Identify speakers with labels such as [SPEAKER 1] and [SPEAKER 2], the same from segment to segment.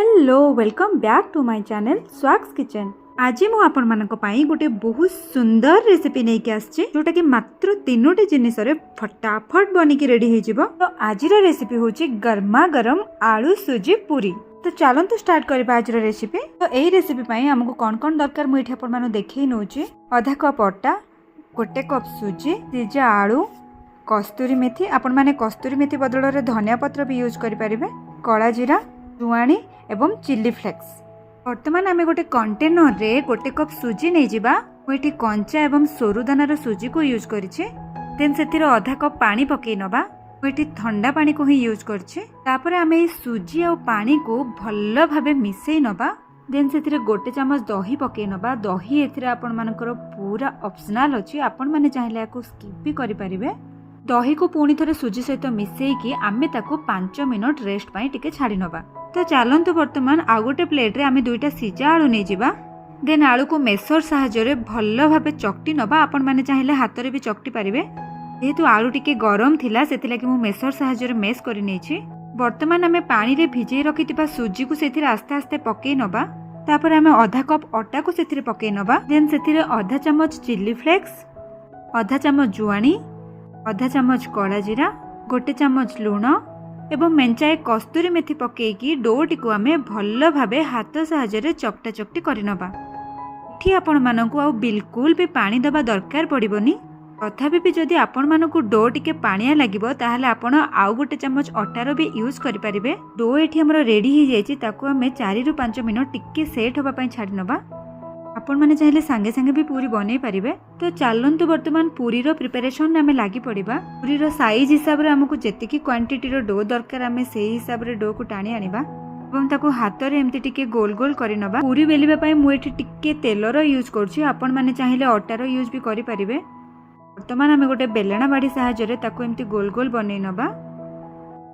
[SPEAKER 1] Hello welcome back to my channel Swag's Kitchen. आज मु आपण मानक पई गोटे बहुत सुंदर रेसिपी नै के आछि जोटा कि मात्र 3टी जिनिस रे फटाफट बनी के रेडी हो जिवो। तो आज रो रेसिपी होची गरमा गरम आलू सुजी पूरी। तो चलंतु स्टार्ट करबा आज रो रेसिपी। तो एही रेसिपी पई हमकु कोन कोन दरकार मु एठी आपण मानु देखै नउची। आधा कप आटा, गोटे कप सुजी, सिजा आलू, कस्तूरी मेथी, आपण माने कस्तूरी मेथी बदल रे धनिया पत्र भी यूज करि परिबे, कला जीरा, जुआणी एवं चिल्ली फ्लेक्स। बर्तमान आम गोटे कंटेनर रे गोटे कप सुजी नहीं जिबा। मुझे कंचा एवं सोरुदानार सुजी को यूज करिछि। देन सेतिर आधा कप पानी पकई नबा। मुझे ठंडा पानी को ही यूज करछि। तापर आम ए सुजी और पानी को भल भाबे मिसई नबा। देन सेतिर गोटे चमच दही पकई नबा। दही एथिरे आपण मानकर पूरा ऑप्शनल अछि, आपण माने चाहिले याको स्किप भी करि परिबे। दही को पुणी थरे सुजी सहित मिसेकी आमे ताको 5 मिनट रेस्ट पाई टिके छाड़ी नबा। तो चलतु बर्तमान आउ गोटे प्लेट रे आमे दुईटा सिजा आलू नहीं जिबा। देन आलू को मेसर साहाय्य भल भाबे चकटी नबा। आपण माने चाहिले हाथ रे भी चकटी पारिबे। जेहेतु आलू टिके गरम थिला सेतिला कि मु मेसर साहाय्य मेस करि नेछि। बर्तमान आमे पानी रे भिजै रखितिबा सुजी को सेथिरे आस्ते आस्ते पकई नबा। तापर आमे आधा कप आटा को सेथिरे पकई नबा। देन सेथिरे आधा चमच चिल्ली फ्लेक्स, आधा चमच जुआणी, आधा चमच कला जीरा, गोटे चमच लुण एवं मेंचाए कस्तूरी मेथी पकेकी डोटी को आमे भल भाबे हाथ साहाय्य चकटा चकटी करनबा। एठी आपण मानकु आ बिल्कुल भी पानी दबा दरकार पड़िबोनी। तथापि भी जदि आपण मानकु डो टिके पानिया लागिबो ताहाले आपण आउ गोटे चमच अटार भी यूज करि परिबे। डो एठी हमर रेडी हो जायछि, ताकू आमे 4 रु 5 मिनट टिके सेट होबा पई छाडी नबा। आपण माने चाहिले सांगे सांगे भी पूरी बनै पारिबे। तो चलंतु वर्तमान पूरी रो प्रिपरेशन आमे लागि पड़िबा। पूरी रो साइज हिसाब रे हमकु जेतिकी क्वांटिटी रो डो दरकार आमे सेही हिसाब रे डो को टाणी आनिबा एवं ताकू हाथ रे एम्ति टिके गोल गोल करि नबा। पूरी बेलिबा पई मु एठी टिके तेल रो यूज करछि, आपण माने चाहिले आटा रो यूज भी करि परिबे। वर्तमान आमे गोटे बेलना बाडी सहाय्य रे ताकू एम्ति गोल गोल बनै नबा।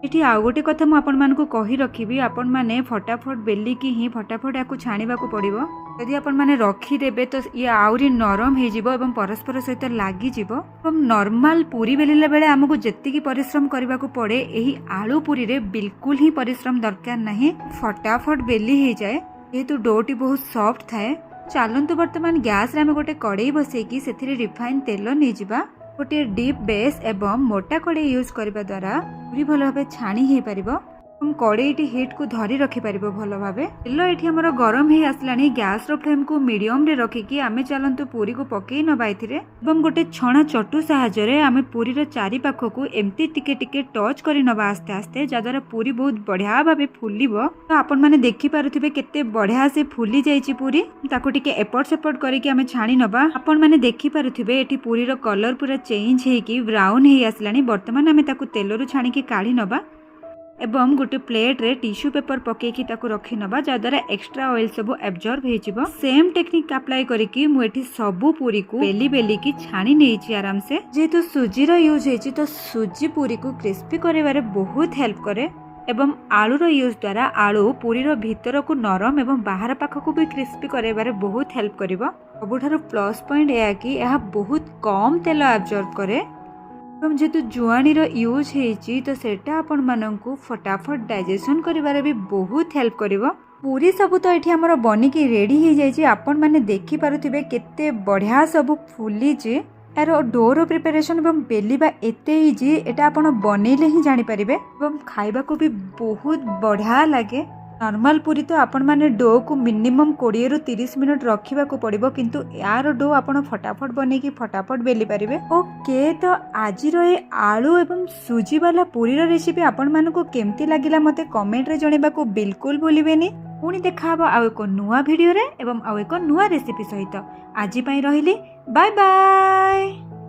[SPEAKER 1] एठी आउ गोटे कथा मु आपण मानकु कहि रखिबी, आपण माने फटाफट बेली की ही फटाफट याकू छाणीबा को पड़िबो। यदि आपण माने रखी देबे तो ये आउरी नरम हे जिवो एवं परस्पर सहित लागि जिवो। एवं नॉर्मल पूरी बेलिला बेले हमकु जेतिकी परिश्रम करबा को पड़े, एही आलू पूरी रे बिल्कुल ही परिश्रम दरकार नहीं। फटाफट बेली हे जाए जेहेतु डोटी बहुत सॉफ्ट थाए। चलंतु वर्तमान गैस रे हम गोटे कड़ाई बसेकी सेथिरे रिफाइन तेल नै जिबा। गोटे डीप बेस एवं मोटा कड़ाई यूज करबा द्वारा पूरी भल भाबे छाणी हे परिबो। हम कड़ाईटी हिट को धरी रखि परिबो भल भाबे। तेल एठी हमर गरम हे आसलानी। गैस रो फ्लेम को मीडियम रे रखिकी आमे चलंतु पूरी को पकेई नबा एथिरे एवं गोटे छणा चटू सहाय्य रे आमे पूरी रो चारि पाखो को एम्ति टिके टिके टच करि नबा आस्ते आस्ते, जद्वारा पूरी बहुत बढ़िया भाबे फुलिबो। तो आपण माने देखि पारुथिबे केते बढ़िया से फुली जाईची पूरी। ताको टिके एपट सेपट करिके आमे छाणी नबा। आपण माने देखि पारुथिबे एठी पूरी रो कलर पूरा चेंज हेकी ब्राउन हे आसलानी। वर्तमान आमे ताको तेलरु छाणी के काढी नबा एवं गोटे प्लेट रे टिश्यू पेपर पकेकी ताको रखी नबा, जद्वारा एक्स्ट्रा ऑयल सब एब्जॉर्ब हे जिवो। सेम टेक्निक अप्लाई करिकी मु एठी सबु पूरी को बेली बेली की छाणी नेछि आराम से। जेहेतु सुजी रो यूज हेछि तो सुजी पूरी को क्रिस्पी करेबारे बहुत हेल्प करे एवं आलू रो यूज द्वारा आलू पूरी रो भीतर को नरम एवं बाहर पाख को भी क्रिस्पी करेबारे बहुत हेल्प करिवो। सबुठारु प्लस पॉइंट एया कि यह बहुत कम तेल एब्जॉर्ब करे। जेहेतु जुआणी रो यूज हेछि तो सेटा आपण माननकु फटाफट डाइजेशन करिवारे भी बहुत हेल्प करिवो। पूरी सब तो एठी हमर बनी की रेडी हे जाय छी। आपण माने देखि पारुथिबे केते बढ़िया सब फुली जे। यार डोर प्रिपरेशन एवं बेलिबा एते इजी, एटा आपण बनेले ही जानि परिबे एवं खाइबा को भी बहुत बढ़िया लागे। नॉर्मल पूरी तो आपण माने डो को मिनिमम 20 रु 30 मिनट रखिबा को पड़िबो, किंतु यार डो आपण फटाफट बने की फटाफट बेली पारिबे। ओके, तो आज रो ए आलू एवं सुजी वाला पूरी रो रेसिपी आपण मानको केमती लागिला मते कमेंट रे जणेबा को बिल्कुल भूलिबेनी। पुणी देखाबो आउ एको नुवा वीडियो रे एवं आउ एको नुवा रेसिपी सहित। आज पई रहिली, बाय बाय।